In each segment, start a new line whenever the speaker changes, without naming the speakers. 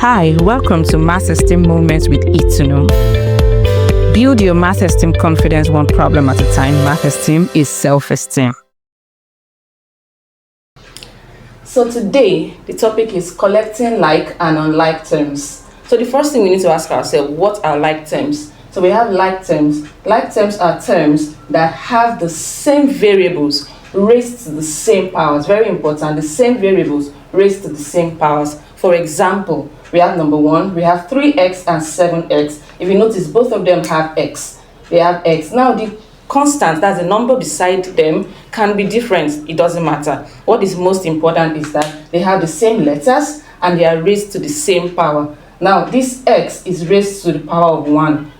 Hi, welcome to Math Esteem Moments with Itunu. Build your math esteem confidence one problem at a time. Math esteem is self-esteem.
So today, the topic is collecting like and unlike terms. So the first thing we need to ask ourselves, what are like terms? So we have like terms. Like terms are terms that have the same variables raised to the same powers. Very important, the same variables raised to the same powers. For example, we have number 1, we have 3x and 7x. If you notice, both of them have x. They have x. Now the constant, that's the number beside them, can be different. It doesn't matter. What is most important is that they have the same letters and they are raised to the same power. Now this x is raised to the power of 1.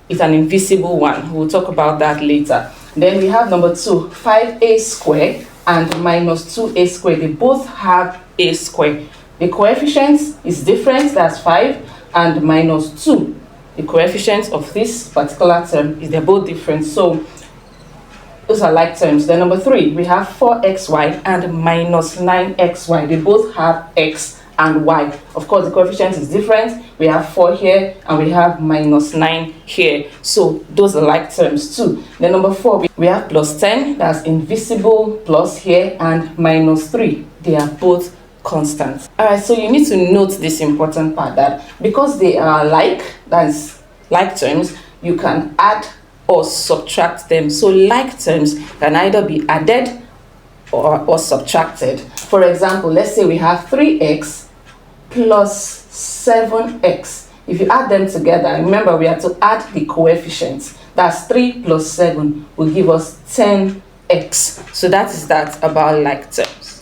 It's an invisible one. We'll talk about that later. Then we have number 2, 5a squared and minus 2a squared. They both have a squared. The coefficient is different, that's 5 and minus 2. The coefficient of this particular term is they're both different. So those are like terms. Then number 3, we have 4xy and minus 9xy. They both have x and y. Of course, the coefficient is different. We have 4 here and we have minus 9 here. So those are like terms too. Then number 4, we have plus 10, that's invisible, plus here, and minus 3. They are both constants. Alright, so you need to note this important part, that because they are like, that's like terms, you can add or subtract them. So like terms can either be added or subtracted. For example, let's say we have 3x plus 7x. If you add them together, remember we have to add the coefficients. That's 3 plus 7 will give us 10x. So that is that about like terms.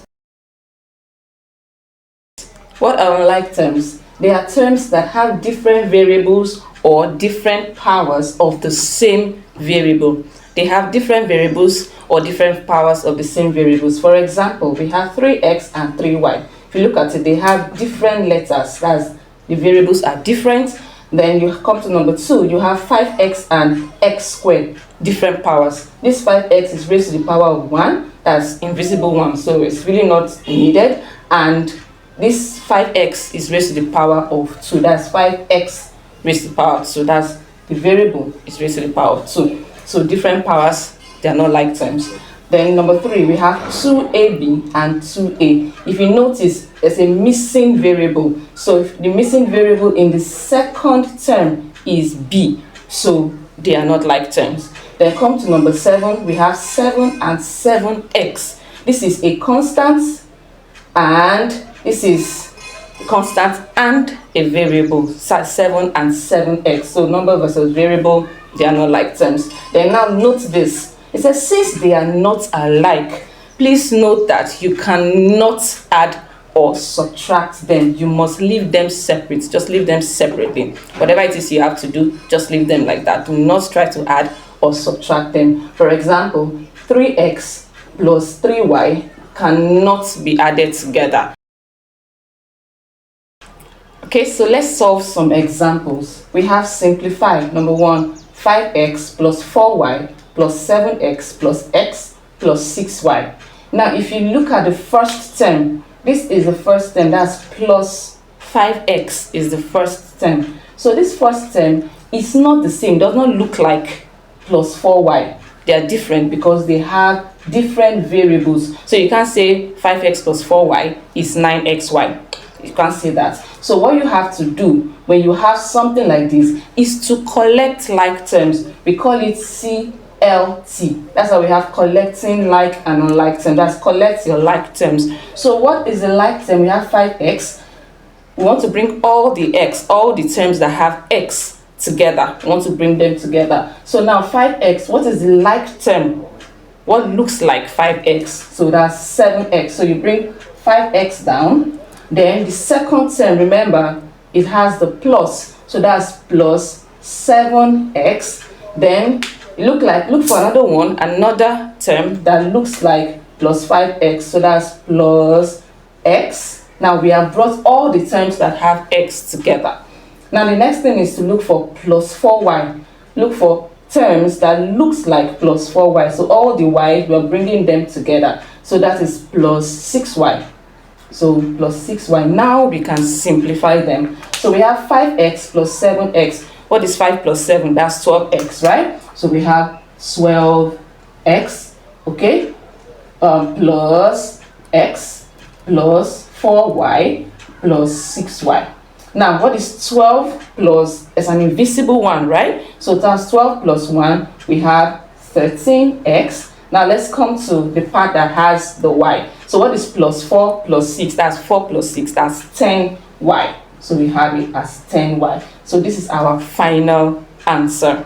What are unlike terms? They are terms that have different variables or different powers of the same variable. They have different variables or different powers of the same variables. For example, we have 3x and 3y. If you look at it, they have different letters. That's the variables are different. Then you come to number 2, you have 5x and x squared, different powers. This 5x is raised to the power of 1, that's invisible 1, so it's really not needed. And this 5x is raised to the power of 2, that's 5x raised to the power of 2, that's the variable is raised to the power of 2. So different powers, they are not like terms. Then number 3, we have 2ab and 2a. If you notice, there's a missing variable. So if the missing variable in the second term is b, so they are not like terms. Then come to number 7, we have 7 and 7x. This is a constant and this is a constant and a variable. 7 and 7x. So number versus variable, they are not like terms. Then now note this. It says since they are not alike, please note that you cannot add or subtract them. You must leave them separate. Just leave them separately. Whatever it is you have to do, just leave them like that. Do not try to add or subtract them. For example, 3x plus 3y cannot be added together. Okay, so let's solve some examples. We have simplified. Number 1, 5x plus 4y plus 7x plus x plus 6y. Now, if you look at the first term, this is the first term, that's plus 5x is the first term. So this first term is not the same, does not look like plus 4y. They are different because they have different variables. So you can't say 5x plus 4y is 9xy. You can't say that. So what you have to do when you have something like this is to collect like terms. We call it CLT. That's why we have collecting like and unlike terms. That's collect your like terms. So what is a like term? We have 5x. We want to bring all the x, all the terms that have x together. We want to bring them together. So now 5x, what is the like term? What looks like 5x? So that's 7x. So you bring 5x down. Then the second term, remember, it has the plus. So that's plus 7x. Then look for another one, another term that looks like plus 5x. So that's plus x. Now we have brought all the terms that have x together. Now the next thing is to look for plus 4y. Look for terms that looks like plus 4y. So all the y, we are bringing them together. So that is plus 6y. So plus 6y. Now we can simplify them. So we have 5x plus 7x. What is 5 plus 7? That's 12x, right? So we have 12x, okay, plus x plus 4y plus 6y. Now, what is 12 plus, it's an invisible one, right? So that's 12 plus 1, we have 13x. Now, let's come to the part that has the y. So what is plus 4 plus 6? That's 4 plus 6, that's 10y. So we have it as 10y. So this is our final answer.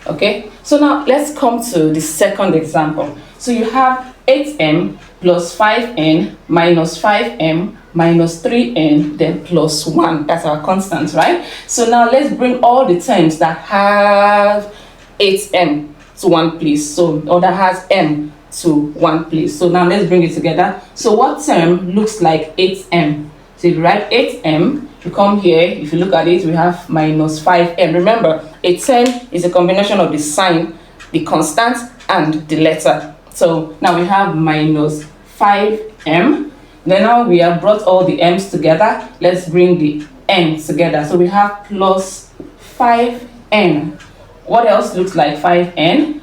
Okay, so now let's come to the second example. So you have 8m plus 5n minus 5m minus 3n, then plus 1. That's our constant, right? So now let's bring all the terms that have 8m to one place. So, or that has m to one place. So now let's bring it together. So what term looks like 8m? So if you write 8m, you come here, if you look at it, we have minus 5m. Remember, a term is a combination of the sign, the constant, and the letter. So now we have minus 5m. Then now we have brought all the m's together. Let's bring the n together. So we have plus 5n. What else looks like 5n?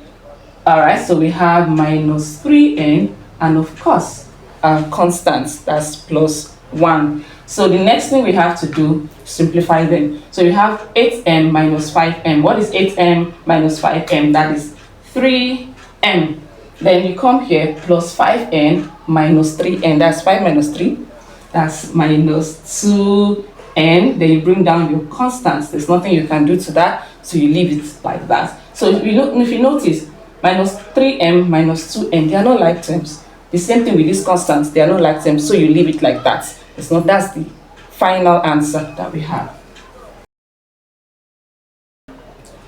All right, so we have minus 3n, and of course, our constant, that's plus 1. So the next thing we have to do, simplify them. So you have 8m minus 5m. What is 8m minus 5m? That is 3m. Then you come here, plus 5n minus 3n. That's 5 minus 3. That's minus 2n. Then you bring down your constants. There's nothing you can do to that, so you leave it like that. So if you notice, minus 3m minus 2n, they are not like terms. The same thing with these constants, they are not like terms, so you leave it like that. It's not, that's the final answer that we have.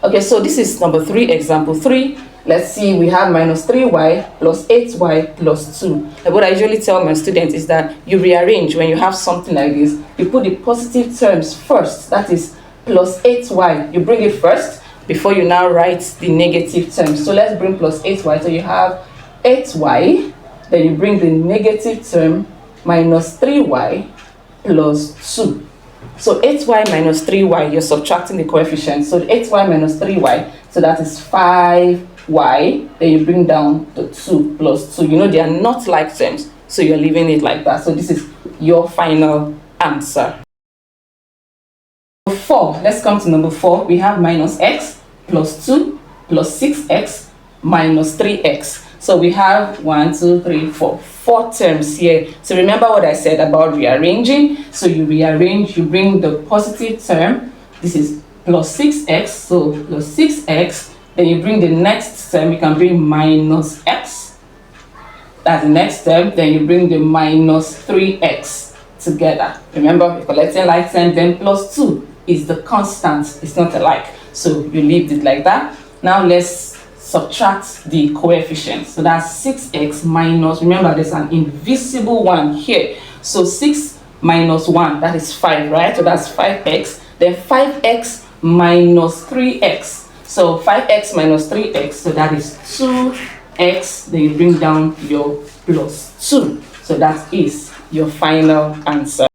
Okay, so this is number 3, example 3. Let's see, we have minus 3y plus 8y plus 2. And what I usually tell my students is that you rearrange when you have something like this. You put the positive terms first, that is plus 8y. You bring it first before you now write the negative terms. So let's bring plus 8y. So you have 8y, then you bring the negative term minus 3y plus 2. So 8y minus 3y, you're subtracting the coefficients. So 8y minus 3y, so that is 5y. Then you bring down the 2 plus 2. You know they are not like terms, so you're leaving it like that. So this is your final answer. 4. Let's come to number 4. We have minus x plus 2 plus 6x minus 3x. So we have 1, 2, 3, 4. 4 terms here. So remember what I said about rearranging. So you rearrange, you bring the positive term. This is plus 6x, so plus 6x. Then you bring the next term, you can bring minus x. That's the next term. Then you bring the minus 3x together. Remember, you're collecting like terms, then plus 2 is the constant. It's not a like. So you leave it like that. Now let's subtract the coefficients. So that's 6x minus, remember there's an invisible one here. So 6 minus 1, that is 5, right? So that's 5x. Then 5x minus 3x. So 5x minus 3x, so that is 2x. Then you bring down your plus 2. So that is your final answer.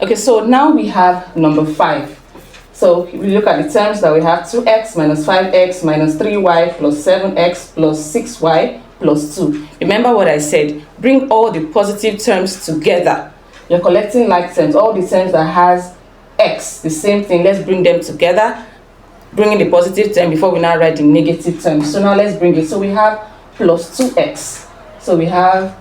Okay, so now we have number 5. So if we look at the terms that we have, 2x minus 5x minus 3y plus 7x plus 6y plus 2. Remember what I said, bring all the positive terms together. You're collecting like terms, all the terms that has x, the same thing, let's bring them together. Bringing the positive term before we now write the negative term. So now let's bring it. So we have plus 2x. So we have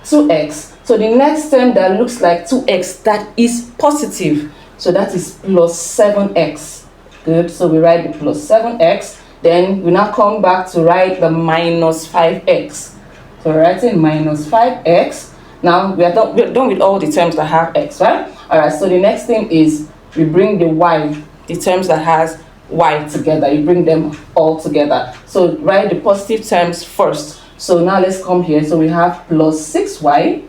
2x. So the next term that looks like 2x, that is positive. So that is plus 7x. Good. So we write the plus 7x. Then we now come back to write the minus 5x. So we're writing minus 5x. Now we're done with all the terms that have x, right? All right. So the next thing is we bring the y, the terms that has y together. You bring them all together. So write the positive terms first. So now let's come here. So we have plus 6y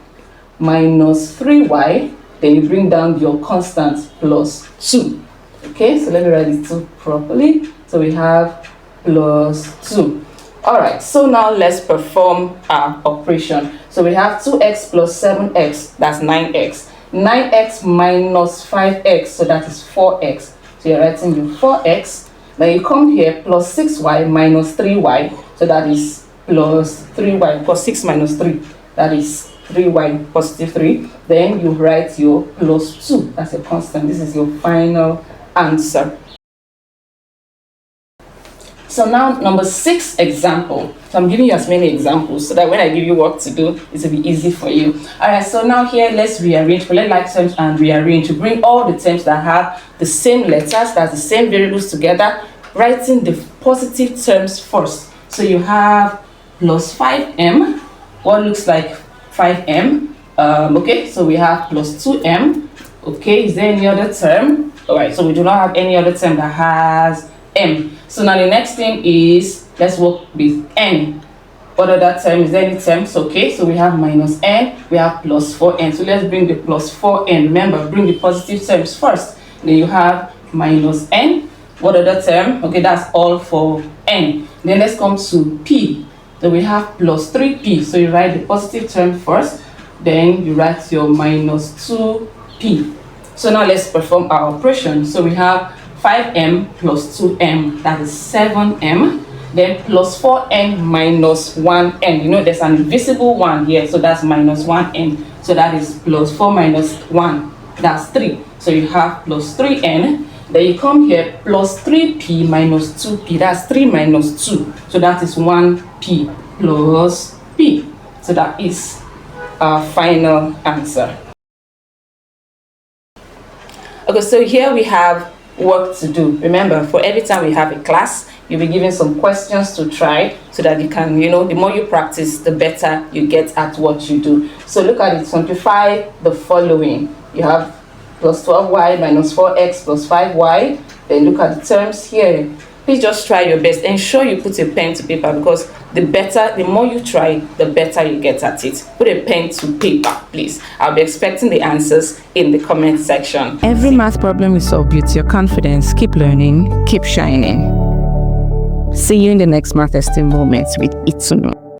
minus 3y. Then you bring down your constant plus 2. Okay, so let me write it 2 properly. So we have plus 2. Alright, so now let's perform our operation. So we have 2x plus 7x, that's 9x. 9x minus 5x, so that is 4x. So you're writing your 4x. Then you come here, plus 6y minus 3y, so that is plus 3y, because 6 minus 3, that is 3y, positive 3. Then you write your plus 2, that's a constant. This is your final answer. So now number 6 example. So I'm giving you as many examples so that when I give you work to do, it will be easy for you. Alright, so now here let's rearrange, collect like terms and rearrange to bring all the terms that have the same letters, that's the same variables together, writing the positive terms first. So you have plus 5m, what looks like 5m. Okay, so we have plus 2m. Okay, is there any other term? Alright, so we do not have any other term that has m. So now the next thing is, let's work with n. What other term? Is there any terms? Okay, so we have minus n, we have plus 4n. So let's bring the plus 4n. Remember, bring the positive terms first. Then you have minus n. What other term? Okay, that's all for n. Then let's come to p. So we have plus 3p. So you write the positive term first. Then you write your minus 2p. So now let's perform our operation. So we have 5m plus 2m, that is 7m. Then plus 4n minus 1n. You know there's an invisible 1 here, so that's minus 1n. So that is plus 4 minus 1, that's 3. So you have plus 3n. Then you come here, plus 3p minus 2p, that's 3 minus 2. So that is 1p plus p. So that is our final answer. Okay, so here we have work to do. Remember, for every time we have a class, you'll be given some questions to try so that you can, the more you practice, the better you get at what you do. So look at it, simplify the following. You have plus 12y minus 4x plus 5y. Then look at the terms here. Please just try your best. Ensure you put a pen to paper, because the more you try, the better you get at it. Put a pen to paper, please. I'll be expecting the answers in the comment section.
Every math problem is solved with your confidence. Keep learning, keep shining. See you in the next Math Esteem Moments with Itunu.